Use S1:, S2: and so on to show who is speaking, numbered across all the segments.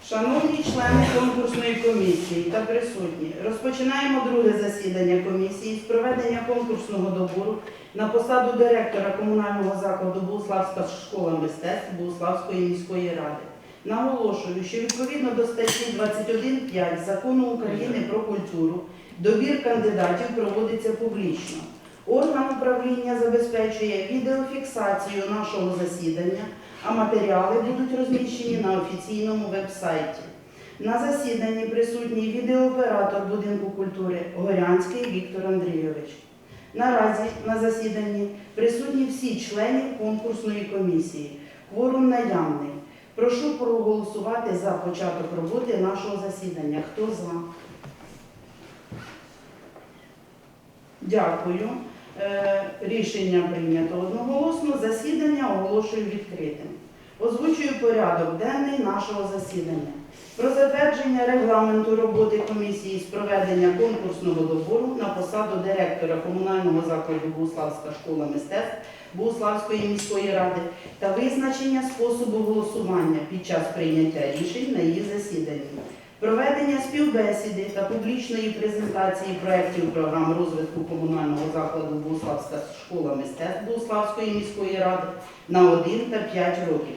S1: Шановні члени конкурсної комісії та присутні, розпочинаємо друге засідання комісії з проведення конкурсного добору на посаду директора комунального закладу Богуславська школа мистецтв Богуславської міської ради. Наголошую, що відповідно до статті 21.5 Закону України про культуру добір кандидатів проводиться публічно. Орган управління забезпечує відеофіксацію нашого засідання, а матеріали будуть розміщені на офіційному веб-сайті. На засіданні присутній відеооператор Будинку культури Горянський Віктор Андрійович. Наразі на засіданні присутні всі члени конкурсної комісії. Кворум наявний. Прошу проголосувати за початок роботи нашого засідання. Хто за? Дякую. Рішення прийнято одноголосно. Засідання оголошую відкритим. Озвучую порядок денний нашого засідання. Про затвердження регламенту роботи комісії з проведення конкурсного добору на посаду директора комунального закладу Богуславська школа мистецтв Богуславської міської ради та визначення способу голосування під час прийняття рішень на її засіданні. Проведення співбесіди та публічної презентації проєктів програм розвитку комунального закладу Богуславська школа мистецтв Богуславської міської ради на 1 та 5 років.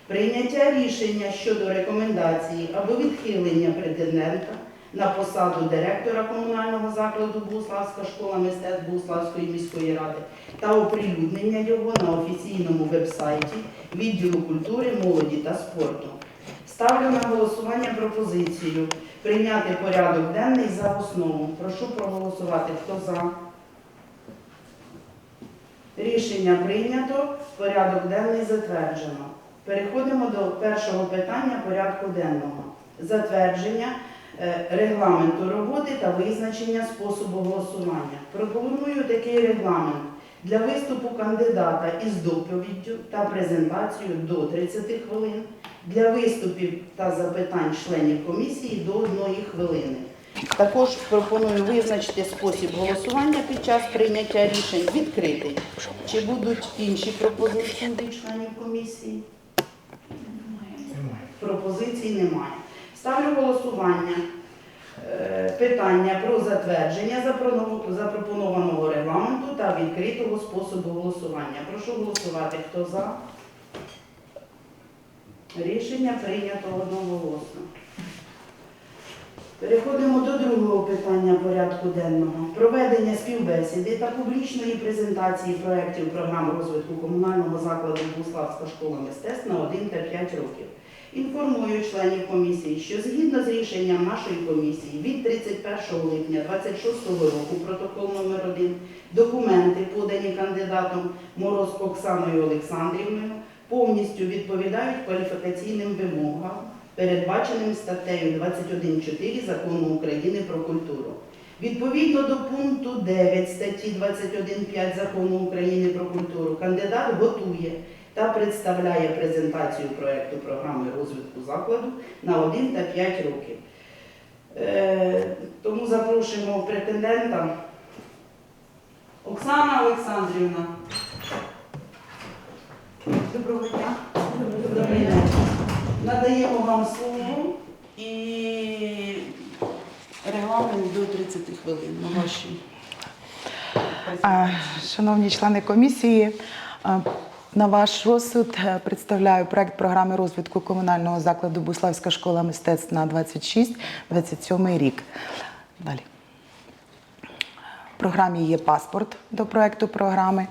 S1: Прийняття рішення щодо рекомендації або відхилення претендента на посаду директора комунального закладу Богуславська школа мистецтв Богуславської міської ради та оприлюднення його на офіційному веб-сайті Відділу культури, молоді та спорту. Ставлю на голосування пропозицію прийняти порядок денний за основу. Прошу проголосувати. Хто за? Рішення прийнято. Порядок денний затверджено. Переходимо до першого питання порядку денного. Затвердження регламенту роботи та визначення способу голосування. Пропоную такий регламент. Для виступу кандидата із доповіддю та презентацією до 30 хвилин. Для виступів та запитань членів комісії до 1 хвилини. Також пропоную визначити спосіб голосування під час прийняття рішень відкритий. Чи будуть інші пропозиції від членів комісії? Пропозицій немає. Ставлю голосування питання про затвердження запропонованого регламенту та відкритого способу голосування. Прошу голосувати. Хто за? Рішення прийнято одноголосно. Переходимо до другого питання порядку денного. Проведення співбесіди та публічної презентації проєктів програм розвитку комунального закладу Богуславська школа мистецтв на 1 та 5 років. Інформую членів комісії, що згідно з рішенням нашої комісії від 31 липня 2026 року, протокол номер 1, документи, подані кандидатом Морозко Оксаною Олександрівною, повністю відповідають кваліфікаційним вимогам, передбаченим статтею 21.4 Закону України про культуру. Відповідно до пункту 9 статті 21.5 Закону України про культуру, кандидат готує та представляє презентацію проєкту програми розвитку закладу на 1 та 5 років. Тому запрошуємо претендента. Оксана Олександрівна. Доброго дня. Добрий день. Надаємо вам слово і регламент до 30 хвилин на ваші.
S2: Шановні члени комісії, на ваш розсуд представляю проект програми розвитку комунального закладу Богуславська школа мистецтв на 26-27 рік. Далі. В програмі є паспорт до проекту програми,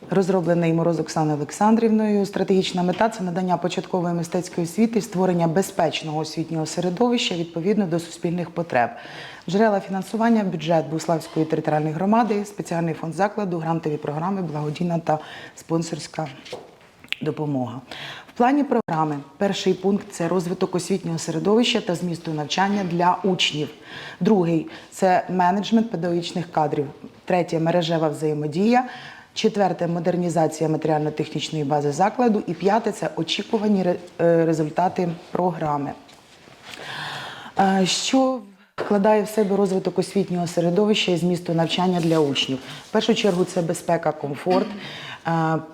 S2: розроблений Мороз Оксаною Олександрівною. Стратегічна мета – це надання початкової мистецької освіти і створення безпечного освітнього середовища відповідно до суспільних потреб. Джерела фінансування – бюджет Богуславської територіальної громади, спеціальний фонд закладу, грантові програми, благодійна та спонсорська допомога. В плані програми перший пункт – це розвиток освітнього середовища та змісту навчання для учнів. Другий – це менеджмент педагогічних кадрів. Третє – мережева взаємодія. Четверте – модернізація матеріально-технічної бази закладу. І п'яте – це очікувані результати програми. Що вкладає в себе розвиток освітнього середовища і змісту навчання для учнів. В першу чергу це безпека, комфорт,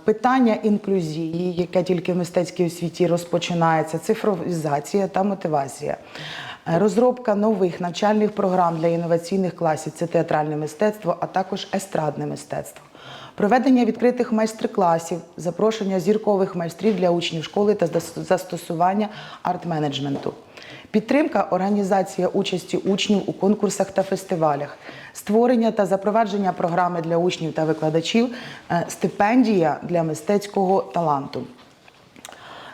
S2: питання інклюзії, яке тільки в мистецькій освіті розпочинається, цифровізація та мотивація. Розробка нових навчальних програм для інноваційних класів – це театральне мистецтво, а також естрадне мистецтво. Проведення відкритих майстер-класів, запрошення зіркових майстрів для учнів школи та застосування арт-менеджменту. Підтримка, організація участі учнів у конкурсах та фестивалях, створення та запровадження програми для учнів та викладачів, стипендія для мистецького таланту.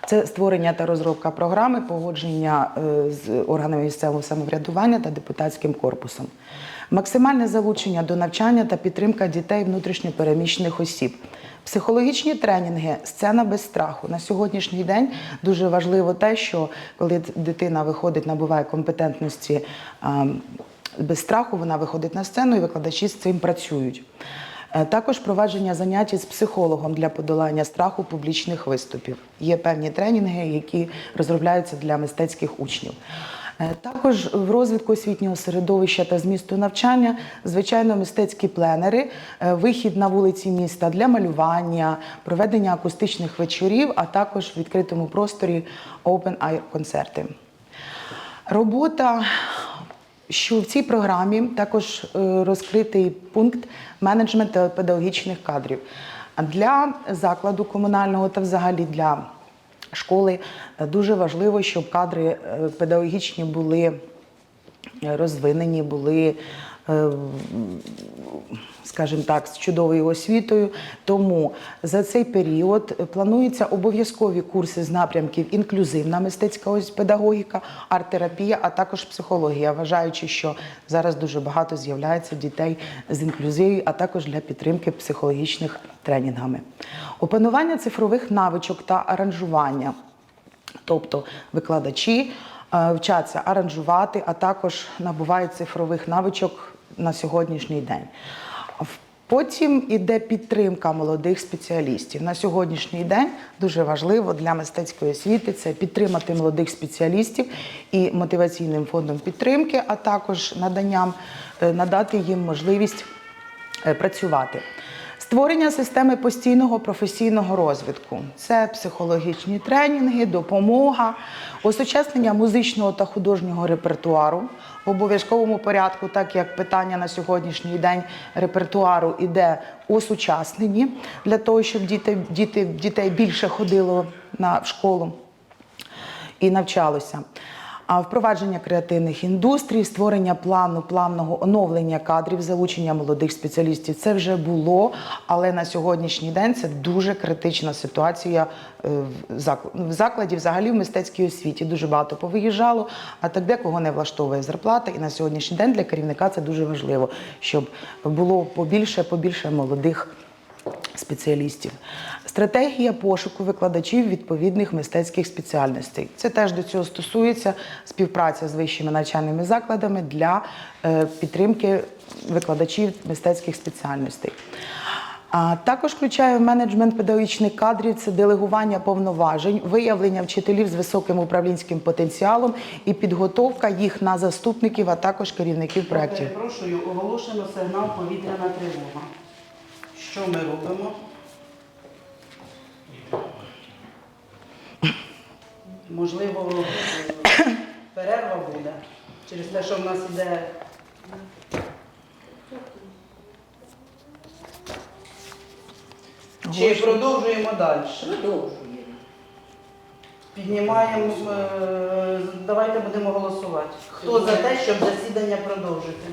S2: Це створення та розробка програми, погодження з органами місцевого самоврядування та депутатським корпусом. Максимальне залучення до навчання та підтримка дітей внутрішньо переміщених осіб. Психологічні тренінги, сцена без страху. На сьогоднішній день дуже важливо те, що коли дитина виходить, набуває компетентності без страху, вона виходить на сцену і викладачі з цим працюють. Також провадження занять з психологом для подолання страху публічних виступів. Є певні тренінги, які розробляються для мистецьких учнів. Також в розвитку освітнього середовища та змісту навчання, звичайно, мистецькі пленери, вихід на вулиці міста для малювання, проведення акустичних вечорів, а також в відкритому просторі open-air-концерти. Робота, що в цій програмі також розкритий пункт менеджмент педагогічних кадрів. Для закладу комунального та взагалі для школи дуже важливо, щоб кадри педагогічні були розвинені, були, скажімо так, з чудовою освітою. Тому за цей період плануються обов'язкові курси з напрямків інклюзивна мистецька педагогіка, арт-терапія, а також психологія, вважаючи, що зараз дуже багато з'являється дітей з інклюзією, а також для підтримки психологічних тренінгами. Опанування цифрових навичок та аранжування. Тобто викладачі вчаться аранжувати, а також набувають цифрових навичок на сьогоднішній день. Потім іде підтримка молодих спеціалістів. На сьогоднішній день дуже важливо для мистецької освіти це підтримати молодих спеціалістів і мотиваційним фондом підтримки, а також надати їм можливість працювати. Створення системи постійного професійного розвитку. Це психологічні тренінги, допомога, осучаснення музичного та художнього репертуару в обов'язковому порядку, так як питання на сьогоднішній день репертуару іде осучаснені, для того, щоб дітей більше ходило в школу і навчалося. Впровадження креативних індустрій, створення плавного оновлення кадрів, залучення молодих спеціалістів – це вже було, але на сьогоднішній день це дуже критична ситуація в закладі, взагалі в мистецькій освіті. Дуже багато повиїжджало, а так декого не влаштовує зарплата. І на сьогоднішній день для керівника це дуже важливо, щоб було побільше молодих спеціалістів. Стратегія пошуку викладачів відповідних мистецьких спеціальностей. Це теж до цього стосується співпраця з вищими навчальними закладами для підтримки викладачів мистецьких спеціальностей. Також включає менеджмент педагогічних кадрів, це делегування повноважень, виявлення вчителів з високим управлінським потенціалом і підготовка їх на заступників, а також керівників проєктів.
S1: Перепрошую, оголошено сигнал повітряна тривога. Що ми робимо? Можливо, перерва буде через те, що в нас іде. Чи продовжуємо далі?
S3: Продовжуємо.
S1: Піднімаємо, давайте будемо голосувати. Хто за те, щоб засідання продовжити?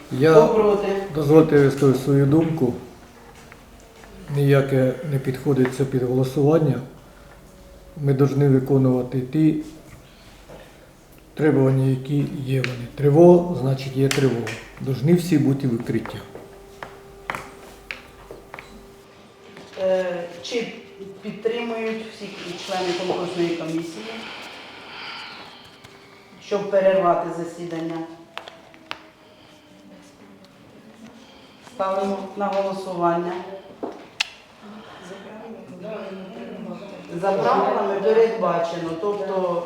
S1: Хто
S4: Я,
S1: проти?
S4: дозвольте висловити свою думку. Ніяке не підходить це під голосування. Ми повинні виконувати ті требування, які є вони. Тривога, значить є тривога. Повинні всі бути викриття.
S1: Чи підтримують всі члени конкурсної комісії, щоб перервати засідання? Ставимо на голосування. За правилами передбачено. Тобто,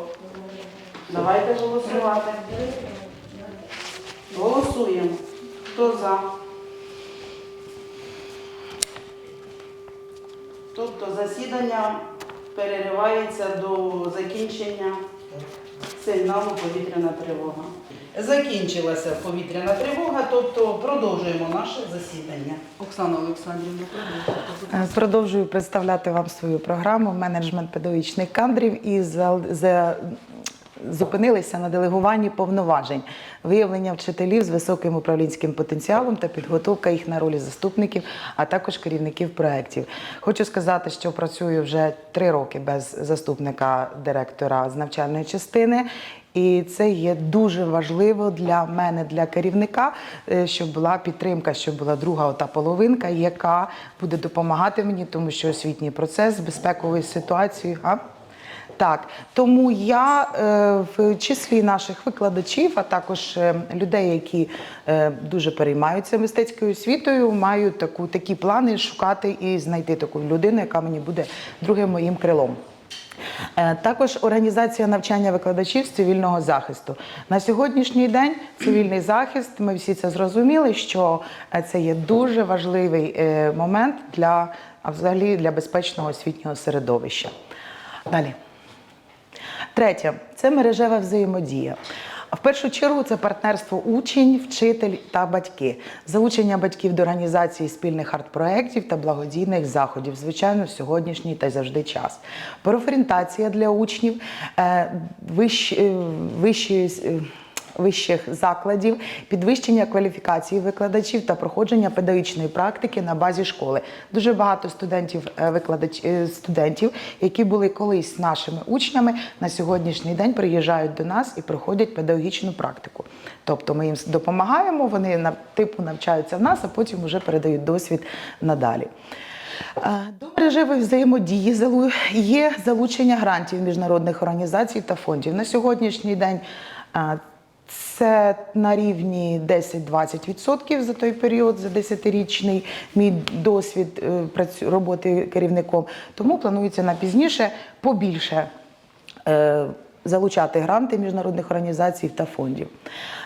S1: давайте голосувати. Голосуємо. Хто за? Тобто засідання переривається до закінчення сигналу повітряна тривога. Закінчилася повітряна тривога, тобто продовжуємо наше засідання. Оксана Олександрівна, продовжуйте.
S2: Продовжую представляти вам свою програму «Менеджмент педагогічних кадрів» і зупинилися на делегуванні повноважень, виявлення вчителів з високим управлінським потенціалом та підготовка їх на ролі заступників, а також керівників проєктів. Хочу сказати, що працюю вже 3 роки без заступника директора з навчальної частини. І це є дуже важливо для мене, для керівника, щоб була підтримка, щоб була друга ота половинка, яка буде допомагати мені, тому що освітній процес з безпековою ситуацією. Так, тому я в числі наших викладачів, а також людей, які дуже переймаються мистецькою освітою, маю такі плани шукати і знайти таку людину, яка мені буде другим моїм крилом. Також організація навчання викладачів з цивільного захисту. На сьогоднішній день цивільний захист, ми всі це зрозуміли, що це є дуже важливий момент взагалі для безпечного освітнього середовища. Далі. Третє – це мережева взаємодія. В першу чергу це партнерство учень, вчитель та батьки. Залучення батьків до організації спільних арт-проєктів та благодійних заходів, звичайно, в сьогоднішній та й завжди час. Профорієнтація для учнів, вищих закладів, підвищення кваліфікації викладачів та проходження педагогічної практики на базі школи. Дуже багато студентів, які були колись нашими учнями, на сьогоднішній день приїжджають до нас і проходять педагогічну практику. Тобто ми їм допомагаємо, вони навчаються в нас, а потім вже передають досвід надалі. До мережевої взаємодії є залучення грантів міжнародних організацій та фондів. На сьогоднішній день це на рівні 10-20% за той період, за 10-річний мій досвід роботи керівником. Тому планується на пізніше побільше залучати гранти міжнародних організацій та фондів.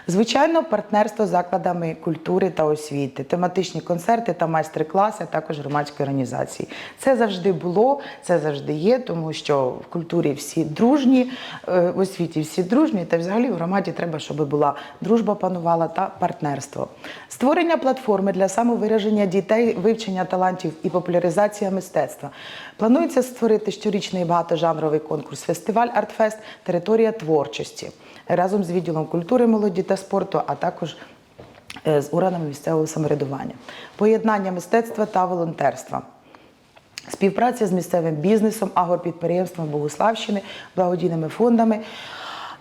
S2: Звичайно, партнерство з закладами культури та освіти, тематичні концерти та майстер-класи, а також громадські організації. Це завжди було, це завжди є, тому що в культурі всі дружні, в освіті всі дружні, та взагалі в громаді треба, щоб була дружба панувала та партнерство. Створення платформи для самовираження дітей, вивчення талантів і популяризація мистецтва. Планується створити щорічний багатожанровий конкурс-фестиваль «Артфест. Територія творчості» разом з відділом культури, молоді та спорту, а також з органами місцевого самоврядування. Поєднання мистецтва та волонтерства. Співпраця з місцевим бізнесом, агропідприємством Богуславщини, благодійними фондами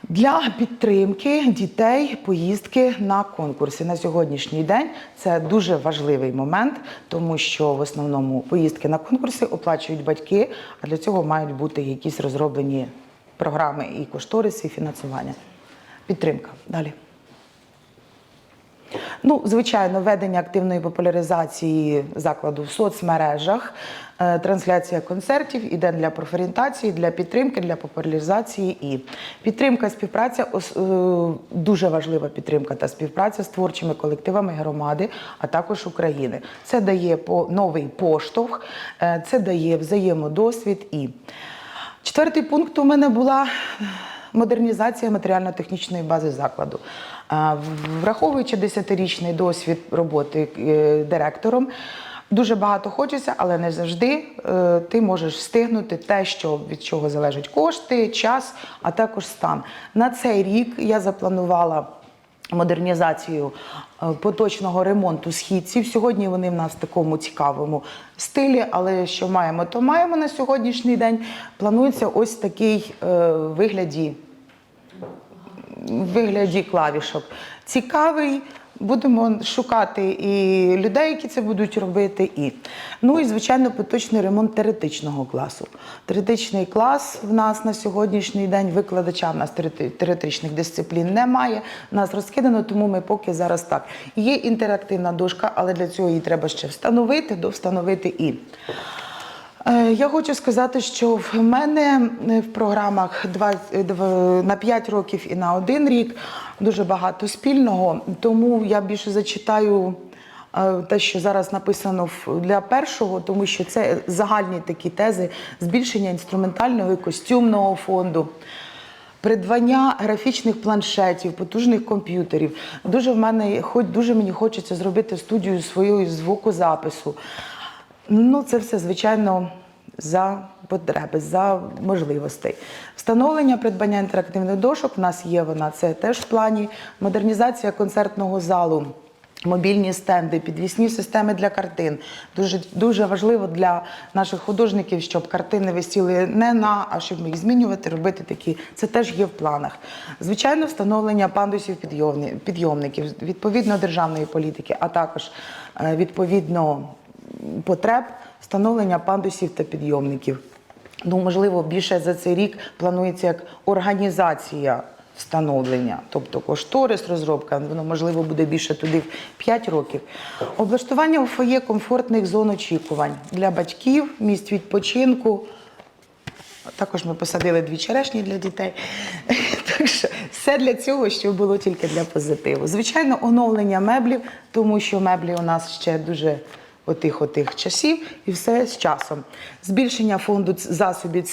S2: для підтримки дітей, поїздки на конкурси. На сьогоднішній день це дуже важливий момент, тому що в основному поїздки на конкурси оплачують батьки, а для цього мають бути якісь розроблені програми і кошториси, і фінансування. Підтримка. Далі. Звичайно, ведення активної популяризації закладу в соцмережах, трансляція концертів, ідей для профорієнтації, для підтримки, для популяризації і підтримка, співпраця, дуже важлива підтримка та співпраця з творчими колективами громади, а також України. Це дає новий поштовх, це дає взаємодосвід і. 4-й пункт у мене була модернізація матеріально-технічної бази закладу. Враховуючи 10-річний досвід роботи директором, дуже багато хочеться, але не завжди ти можеш встигнути те, від чого залежать кошти, час, а також стан. На цей рік я запланувала модернізацію поточного ремонту східців. Сьогодні вони в нас в такому цікавому стилі, але що маємо, то маємо на сьогоднішній день. Планується ось такий вигляді клавішок. Цікавий, будемо шукати і людей, які це будуть робити, і. І, звичайно, поточний ремонт теоретичного класу. Теоретичний клас в нас на сьогоднішній день, викладача в нас теоретичних дисциплін немає, в нас розкидано, тому ми поки зараз так. Є інтерактивна дошка, але для цього її треба ще встановити, довстановити і. Я хочу сказати, що в мене в програмах на 5 років і на 1 рік дуже багато спільного, тому я більше зачитаю те, що зараз написано для першого, тому що це загальні такі тези: збільшення інструментального і костюмного фонду, придбання графічних планшетів, потужних комп'ютерів. Дуже мені хочеться зробити студію своєї звукозапису. Ну, це все, звичайно, за потреби, за можливостей. Встановлення, придбання інтерактивних дошок, в нас є вона, це теж в плані. Модернізація концертного залу, мобільні стенди, підвісні системи для картин. Дуже важливо для наших художників, щоб картини висіли а щоб їх змінювати, робити такі. Це теж є в планах. Звичайно, встановлення пандусів підйомників, відповідно державної політики, а також відповідно потреб, встановлення пандусів та підйомників. Ну, можливо, більше за цей рік планується як організація встановлення, тобто кошторис, розробка, воно, можливо, буде більше туди в 5 років. Облаштування у фоє комфортних зон очікувань для батьків, місць відпочинку. Також ми посадили 2 черешні для дітей. Так що все для цього, що було тільки для позитиву. Звичайно, оновлення меблів, тому що меблі у нас ще дуже отих часів, і все з часом. Збільшення фонду засобів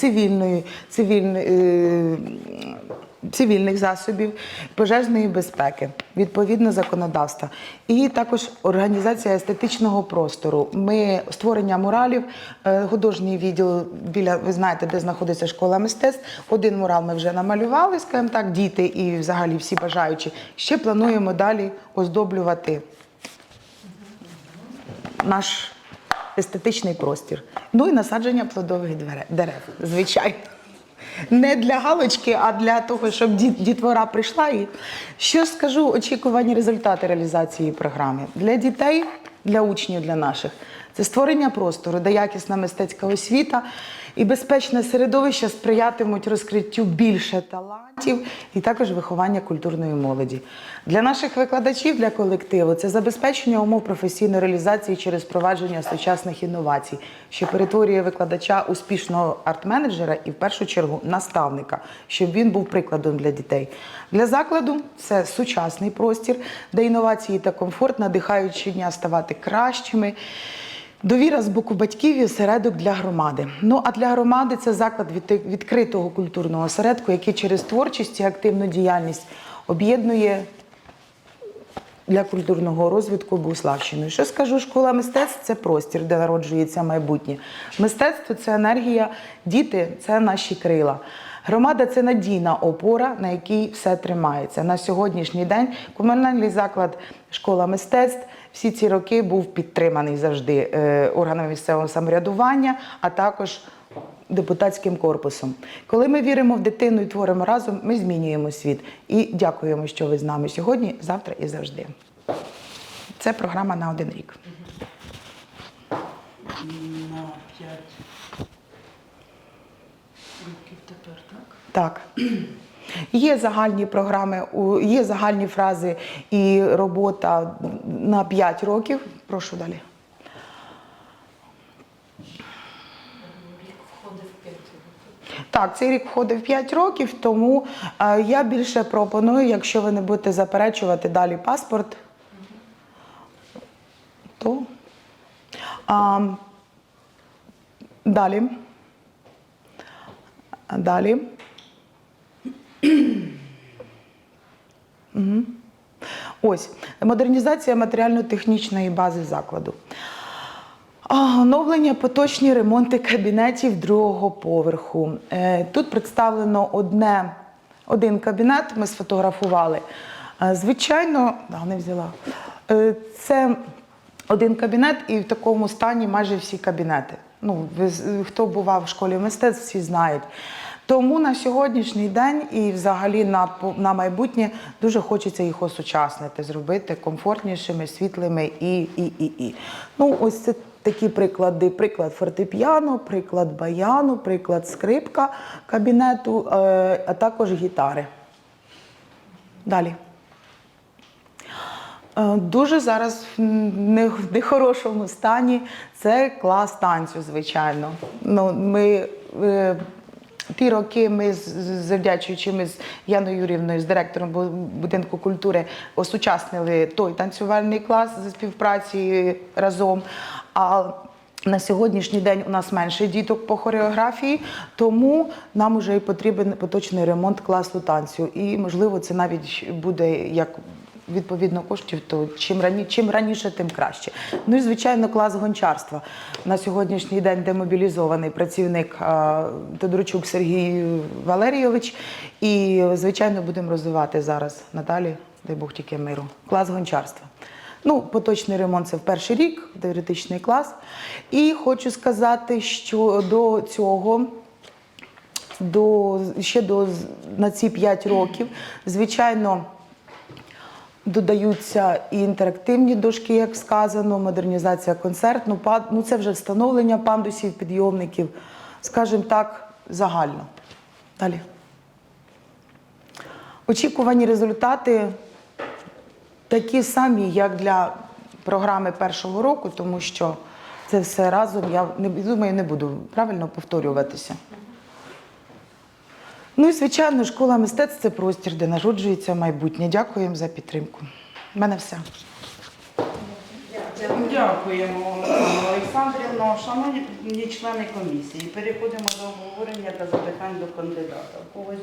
S2: цивільних засобів, пожежної безпеки, відповідно законодавства. І також організація естетичного простору. Створення муралів, художній відділ ви знаєте, де знаходиться школа мистецтв. 1 мурал ми вже намалювали, скажімо так, діти і взагалі всі бажаючі. Ще плануємо далі оздоблювати наш естетичний простір. Ну і насадження плодових дерев, звичайно. Не для галочки, а для того, щоб дітвора прийшла. І що скажу, очікувані результати реалізації програми для дітей, для учнів, для наших. Це створення простору, де якісна мистецька освіта і безпечне середовище сприятимуть розкриттю більше талантів і також виховання культурної молоді. Для наших викладачів, для колективу це забезпечення умов професійної реалізації через впровадження сучасних інновацій, що перетворює викладача успішного арт-менеджера і в першу чергу наставника, щоб він був прикладом для дітей. Для закладу це сучасний простір, де інновації та комфорт надихають щодня ставати кращими. Довіра з боку батьків і осередок для громади. Ну, а для громади це заклад відкритого культурного осередку, який через творчість і активну діяльність об'єднує для культурного розвитку Богуславщину. Що скажу, школа мистецтв – це простір, де народжується майбутнє. Мистецтво – це енергія, діти – це наші крила. Громада – це надійна опора, на якій все тримається. На сьогоднішній день комунальний заклад «Школа мистецтв» всі ці роки був підтриманий завжди органами місцевого самоврядування, а також депутатським корпусом. Коли ми віримо в дитину і творимо разом, ми змінюємо світ. І дякуємо, що ви з нами сьогодні, завтра і завжди. Це програма на 1 рік.
S1: На 5 років тепер, так?
S2: Так. Є загальні програми, є загальні фрази і робота на 5 років. Прошу далі.
S3: Рік входив 5 років.
S2: Так, цей рік входив 5 років, тому я більше пропоную, якщо ви не будете заперечувати далі паспорт, то далі. Угу. Ось, модернізація матеріально-технічної бази закладу. Оновлення, поточні ремонти кабінетів 2-го поверху. Тут представлено один кабінет, ми сфотографували. Звичайно, не взяла. Це один кабінет і в такому стані майже всі кабінети. Ну, хто бував в школі мистецтв, всі знають. Тому на сьогоднішній день і взагалі на майбутнє дуже хочеться їх осучаснити, зробити комфортнішими, світлими і. Ну, ось це такі приклади. Приклад фортепіано, приклад баяну, приклад скрипка кабінету, а також гітари. Далі. Дуже зараз в нехорошому стані. Це клас танцю, звичайно. Ну, ті роки ми, завдячуючи ми з Яною Юрівною, з директором будинку культури, осучаснили той танцювальний клас за співпраці разом. А на сьогоднішній день у нас менше діток по хореографії, тому нам вже і потрібен поточний ремонт класу танцю. І, можливо, це навіть буде як відповідно коштів, то чим раніше, тим краще. Ну і, звичайно, клас гончарства. На сьогоднішній день демобілізований працівник Тодорчук Сергій Валерійович. І, звичайно, будемо розвивати зараз надалі, дай Бог тільки миру, клас гончарства. Ну, поточний ремонт – це в перший рік, теоретичний клас. І хочу сказати, що до цього, на ці 5 років, звичайно, додаються і інтерактивні дошки, як сказано, модернізація концертну, ну це вже встановлення пандусів, підйомників, скажімо так, загально. Далі. Очікувані результати такі самі, як для програми першого року, тому що це все разом, я думаю, не буду правильно повторюватися. Ну і, звичайно, школа мистецтв – це простір, де народжується майбутнє. Дякуємо за підтримку. У мене все.
S1: Дякуємо, Олександра Олександрівна. Шановні члени комісії, переходимо до обговорення та запитань до кандидата. У когось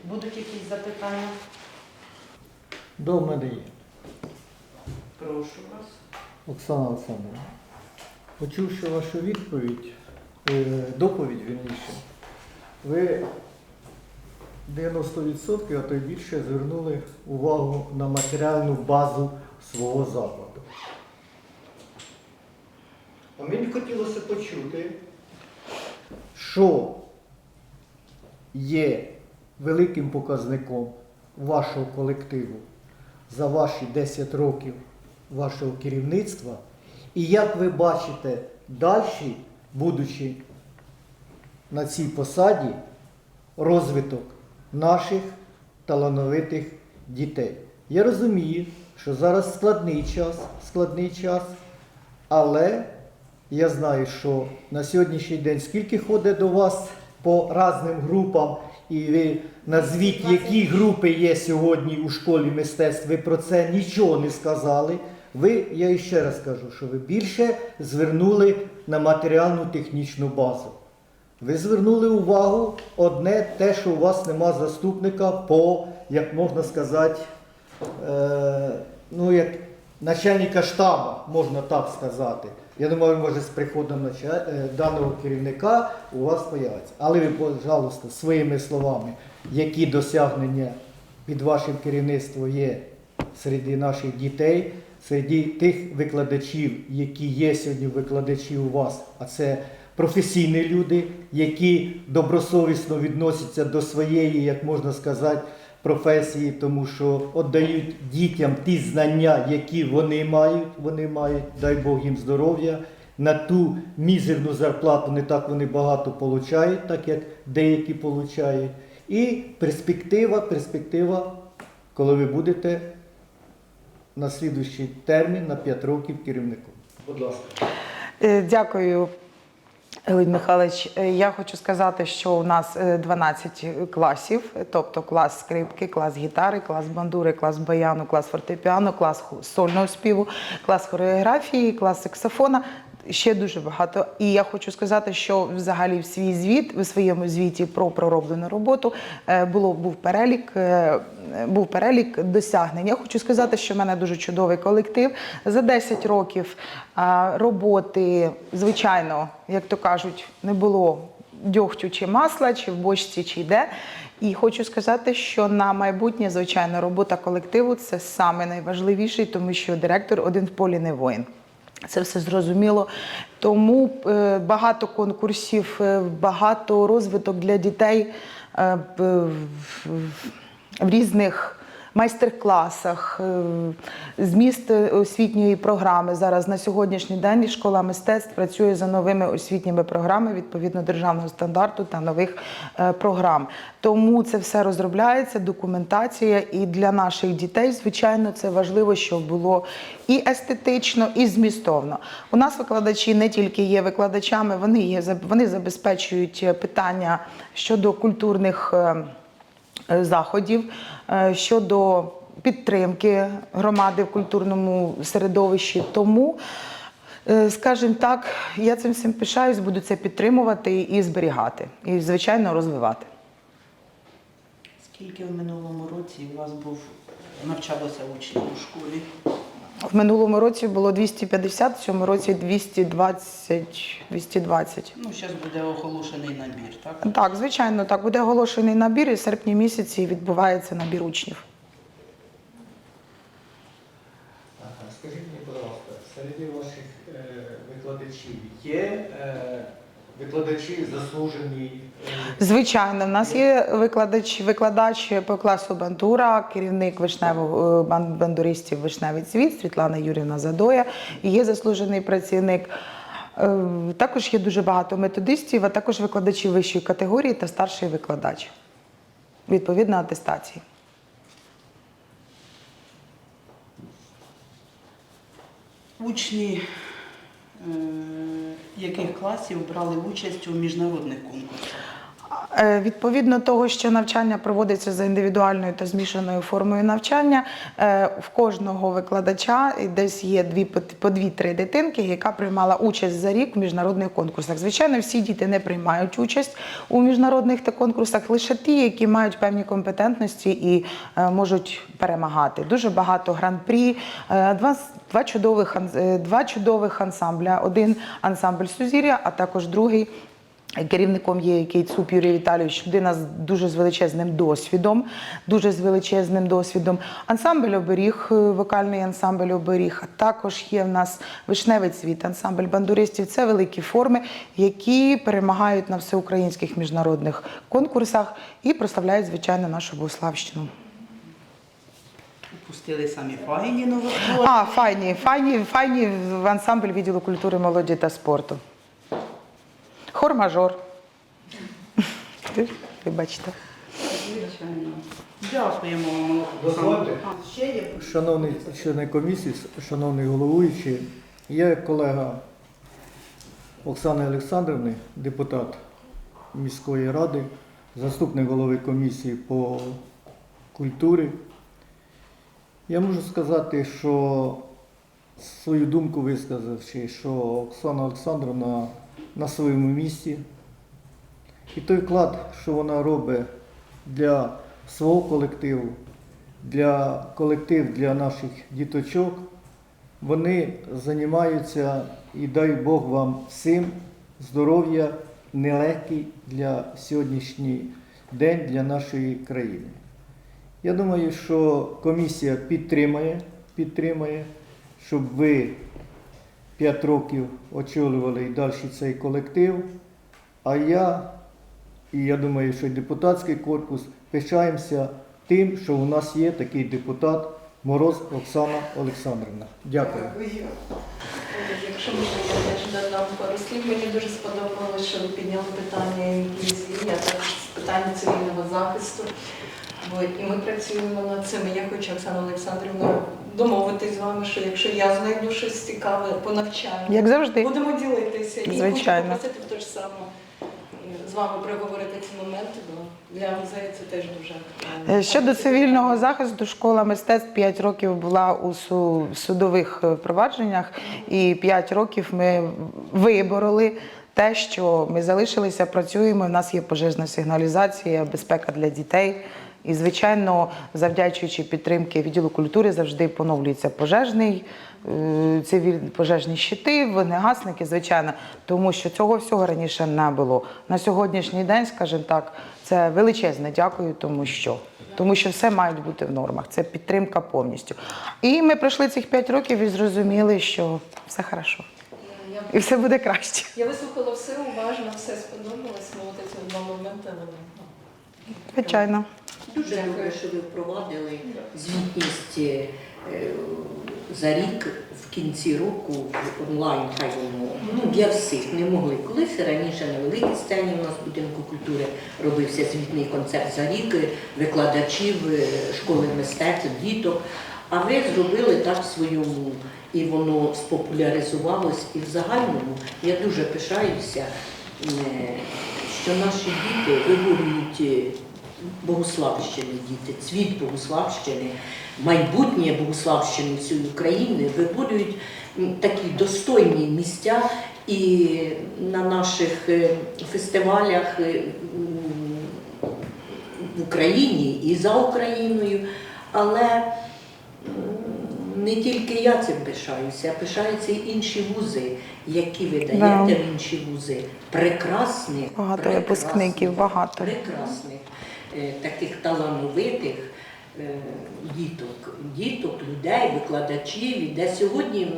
S1: будуть якісь запитання?
S4: До мене є.
S1: Прошу вас.
S4: Оксана Олександрівна, почувши вашу доповідь, вірніше, ви 90%, а то й більше, звернули увагу на матеріальну базу свого закладу. А мені хотілося почути, що є великим показником вашого колективу за ваші 10 років вашого керівництва, і як ви бачите далі, будучи на цій посаді, розвиток наших талановитих дітей. Я розумію, що зараз складний час, але я знаю, що на сьогоднішній день скільки ходить до вас по різним групам, і ви назвіть, які групи є сьогодні у школі мистецтв, ви про це нічого не сказали. Я ще раз кажу, що ви більше звернули на матеріальну технічну базу. Ви звернули увагу одне те, що у вас нема заступника по, як можна сказати, як начальника штабу, можна так сказати. Я думаю, може з приходом даного керівника у вас появиться. Але ви, пожалуйста, своїми словами, які досягнення під вашим керівництвом є серед наших дітей, серед тих викладачів, які є сьогодні викладачі у вас, а це професійні люди, які добросовісно відносяться до своєї, як можна сказати, професії, тому що віддають дітям ті знання, які вони мають, дай Бог їм здоров'я, на ту мізерну зарплату не так вони багато получають, так як деякі получають. І перспектива, коли ви будете на слідуючий термін, на 5 років керівником. Будь ласка.
S2: Дякую, Леонід Михайлович. Я хочу сказати, що у нас 12 класів, тобто клас скрипки, клас гітари, клас бандури, клас баяну, клас фортепіано, клас сольного співу, клас хореографії, клас саксофона. Ще дуже багато. І я хочу сказати, що взагалі в своєму звіті про пророблену роботу був перелік досягнень. Я хочу сказати, що в мене дуже чудовий колектив. За 10 років роботи, звичайно, як то кажуть, не було дьогтю чи масла, чи в бочці, чи де. І хочу сказати, що на майбутнє, звичайно, робота колективу – це саме найважливіше, тому що директор один в полі не воїн. Це все зрозуміло. Тому багато конкурсів, багато розвиток для дітей в різних майстер-класах, зміст освітньої програми. Зараз на сьогоднішній день школа мистецтв працює за новими освітніми програмами відповідно державного стандарту та нових програм. Тому це все розробляється, документація, і для наших дітей, звичайно, це важливо, щоб було і естетично, і змістовно. У нас викладачі не тільки є викладачами, вони забезпечують питання щодо культурних заходів, щодо підтримки громади в культурному середовищі. Тому, скажімо так, я цим всім пишаюсь, буду це підтримувати і зберігати, і, звичайно, розвивати.
S1: Скільки в минулому році у вас навчалося учнів у школі?
S2: В минулому році було 250, в цьому році 220.
S1: Ну, зараз буде оголошений набір, так?
S2: Так, звичайно, так. Буде оголошений набір, і в серпні місяці відбувається набір учнів.
S4: Скажіть мені, будь ласка, серед ваших викладачів є викладачі заслужені?
S2: Звичайно, в нас є викладач по класу бандура, керівник бандуристів «Вишневий цвіт» Світлана Юріївна Задоя, і є заслужений працівник. Також є дуже багато методистів, а також викладачів вищої категорії та старший викладач. Відповідно атестації.
S1: Учні яких класів брали участь у міжнародних конкурсах?
S2: Відповідно того, що навчання проводиться за індивідуальною та змішаною формою навчання, в кожного викладача десь є по 2-3 дитинки, яка приймала участь за рік в міжнародних конкурсах. Звичайно, всі діти не приймають участь у міжнародних конкурсах, лише ті, які мають певні компетентності і можуть перемагати. Дуже багато гран-прі, два чудових ансамбля. Один ансамбль «Сузір'я», а також другий. Керівником є Кейцуп Юрій Віталійович, людина з дуже величезним досвідом. Ансамбль «Оберіг», вокальний ансамбль «Оберіг», а також є в нас «Вишневий цвіт», ансамбль бандуристів. Це великі форми, які перемагають на всеукраїнських міжнародних конкурсах і прославляють, звичайно, нашу Богуславщину.
S1: Пустили самі файні новотворення.
S2: Файні в ансамбль відділу культури, молоді та спорту. Хор-мажор. Вибачте.
S1: Звичайно. Дякуємо вам.
S4: Дозвольте.
S1: Ще є?
S4: Шановні члени комісії, шановний головуючий, я як колега Оксани Олександрівни, депутат міської ради, заступник голови комісії по культурі. Я можу сказати, що свою думку висказавши, що Оксана Олександрівна на своєму місці. І той вклад, що вона робить для свого колективу, для наших діточок, вони займаються, і дай Бог вам всім здоров'я, нелегкий для сьогоднішній день для нашої країни. Я думаю, що комісія підтримає, щоб ви 5 років очолювали і далі цей колектив, а я думаю, що депутатський корпус пишаємося тим, що у нас є такий депутат Мороз Оксана Олександрівна. Дякую.
S3: Якщо можна, я теж додам пару слів. Мені дуже сподобалося, що ви підняли питання інклюзії, а також питання цивільного захисту. І ми працюємо над цим. Я хочу, Оксана Олександрівна, домовитись з вами, що якщо я знайду щось цікаве по навчанню,
S2: Як завжди.
S3: будемо ділитися. І
S2: Звичайно.
S3: хочу попросити те ж саме з вами проговорити ці моменти, бо для музею це теж дуже актуально.
S2: Щодо цивільного захисту, школа мистецтв 5 років була у судових провадженнях, і 5 років ми вибороли те, що ми залишилися, працюємо, у нас є пожежна сигналізація, безпека для дітей. І, звичайно, завдячуючи підтримки відділу культури, завжди поновлюється пожежні щити, вогнегасники, звичайно, тому що цього всього раніше не було. На сьогоднішній день, скажімо так, це величезне дякую, тому що все має бути в нормах, це підтримка повністю. І ми пройшли цих 5 років і зрозуміли, що все хорошо. І все буде краще.
S3: Я вислухала все уважно, все сподобалось, ці 2 моменти, але
S2: Звичайно.
S5: Дуже добре, що ви впровадили звітність за рік в кінці року онлайн, хай воно для всіх не могли. Колись раніше на великій сцені у нас в будинку культури робився звітний концерт за рік викладачів школи мистецтв, діток. А ви зробили так своєму, і воно спопуляризувалось. І в загальному я дуже пишаюся, що наші діти виборюють Богуславщини, діти, цвіт Богуславщини, майбутнє Богуславщини всієї України виборюють такі достойні місця і на наших фестивалях в Україні і за Україною. Але не тільки я цим пишаюся, а пишаються й інші вузи, які ви даєте в інші вузи. Прекрасних,
S2: Багато випускників, багато.
S5: прекрасних, таких талановитих діток, людей, викладачів, і де сьогодні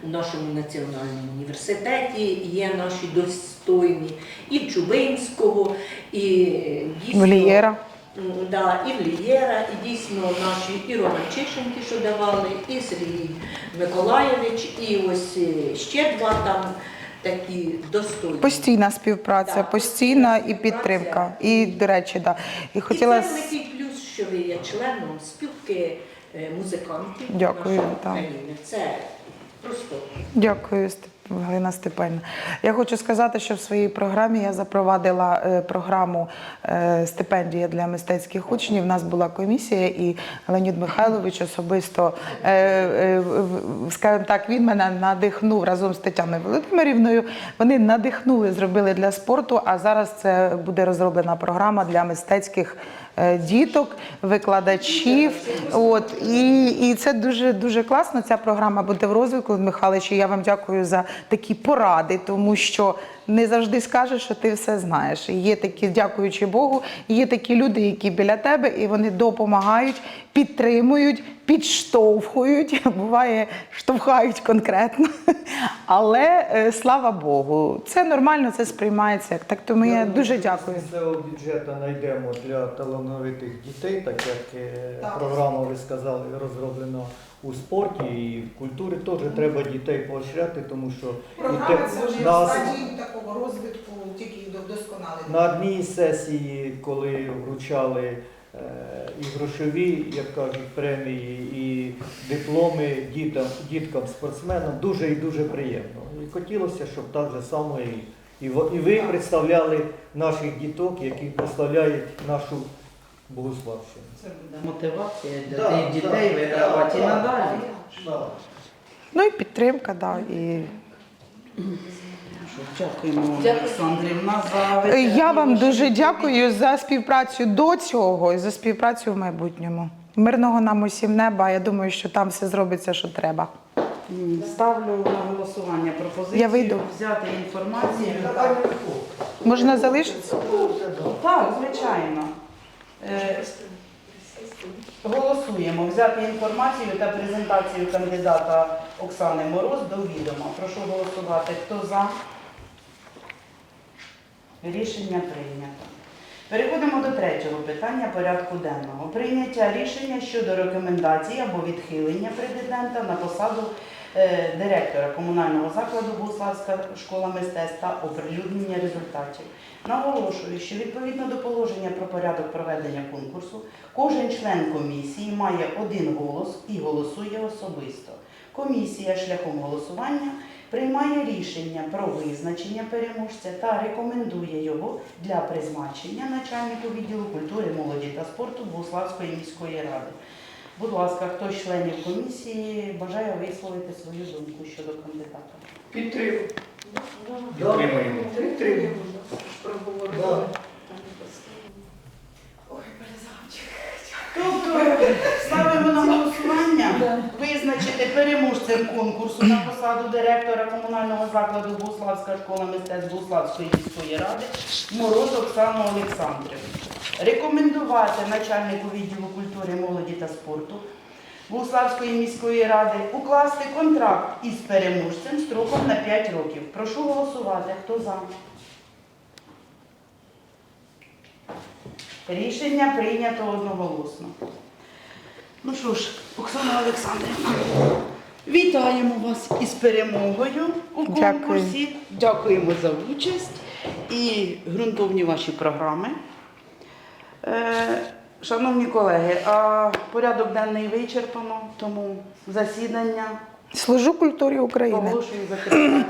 S5: у нашому національному університеті є наші достойні і в Чубинського, і дійсно,
S2: Влієра.
S5: Да, і Влієра, і дійсно наші і Романчишенки, що давали, і Сергій Миколайович, і ось ще два там такі достойні.
S2: Постійна співпраця,
S5: Да,
S2: постійна і
S5: співпраця.
S2: підтримка. І, до речі, да. І
S5: І
S2: хотіла...
S5: це великий плюс, що ви є членом спілки музикантів
S2: Дякую,
S5: нашої
S2: так.
S5: країни. Це просто.
S2: Дякую, Галина Степанівна. Я хочу сказати, що в своїй програмі я запровадила програму стипендія для мистецьких учнів. У нас була комісія, і Леонід Михайлович особисто, скажімо так, він мене надихнув разом з Тетяною Володимирівною. Вони надихнули, зробили для спорту, а зараз це буде розроблена програма для мистецьких діток, викладачів. От, і це дуже класно, ця програма буде в розвитку, Михайлович, і я вам дякую за такі поради, тому що не завжди скажеш, що ти все знаєш. І є такі, дякуючи Богу, є такі люди, які біля тебе, і вони допомагають, підтримують, підштовхують, буває, штовхають конкретно. Але слава Богу, це нормально, це сприймається. Так тому я дуже дякую.
S4: З місцевого бюджету знайдемо для талановитих дітей, так як програма, ви сказали, розроблена у спорті і в культурі теж треба дітей поощряти, тому що
S6: Програма це вже в
S4: на,
S6: стадії такого розвитку, тільки вдосконалення.
S4: на одній сесії, коли вручали і грошові, як кажуть, премії, і дипломи діткам, спортсменам, дуже і дуже приємно. І хотілося, щоб так же само і ви представляли наших діток, які представляють нашу Богуславщину.
S1: Це буде мотивація для тих дітей вигравати і надалі.
S2: Ну і підтримка, да, і...
S1: Дякуємо, Олександрівна, за
S2: Я вам дуже дякую за співпрацю до цього і за співпрацю в майбутньому. Мирного нам усім неба. Я думаю, що там все зробиться, що треба.
S1: Ставлю на голосування пропозицію
S2: Я вийду.
S1: взяти інформацію.
S2: Можна залишитися?
S1: Так, звичайно. Голосуємо. Взяти інформацію та презентацію кандидата Оксани Мороз до відома. Прошу голосувати. Хто за? Рішення прийнято. Переходимо до третього питання порядку денного. Прийняття рішення щодо рекомендацій або відхилення претендента на посаду директора комунального закладу Богуславська школа мистецтв та оприлюднення результатів. Наголошую, що відповідно до положення про порядок проведення конкурсу, кожен член комісії має один голос і голосує особисто. Комісія шляхом голосування приймає рішення про визначення переможця та рекомендує його для призначення начальнику відділу культури, молоді та спорту Богуславської міської ради. Будь ласка, хто з членів комісії бажає висловити свою думку щодо кандидата?
S4: Підтримуємо.
S1: Тобто ставимо на голосування визначити переможцем конкурсу на посаду директора комунального закладу Богуславська школа мистецтв Богуславської міської ради Мороз Оксану Олександрівну. Рекомендувати начальнику відділу культури, молоді та спорту Богуславської міської ради укласти контракт із переможцем строком на 5 років. Прошу голосувати. Хто за? Рішення прийнято одноголосно. Ну що ж, Оксана Олександрівна, вітаємо вас із перемогою у конкурсі. Дякуємо за участь і ґрунтовні ваші програми. Шановні колеги, а порядок денний вичерпано, тому засідання
S2: Служу культурі України.
S1: оголошую закритим.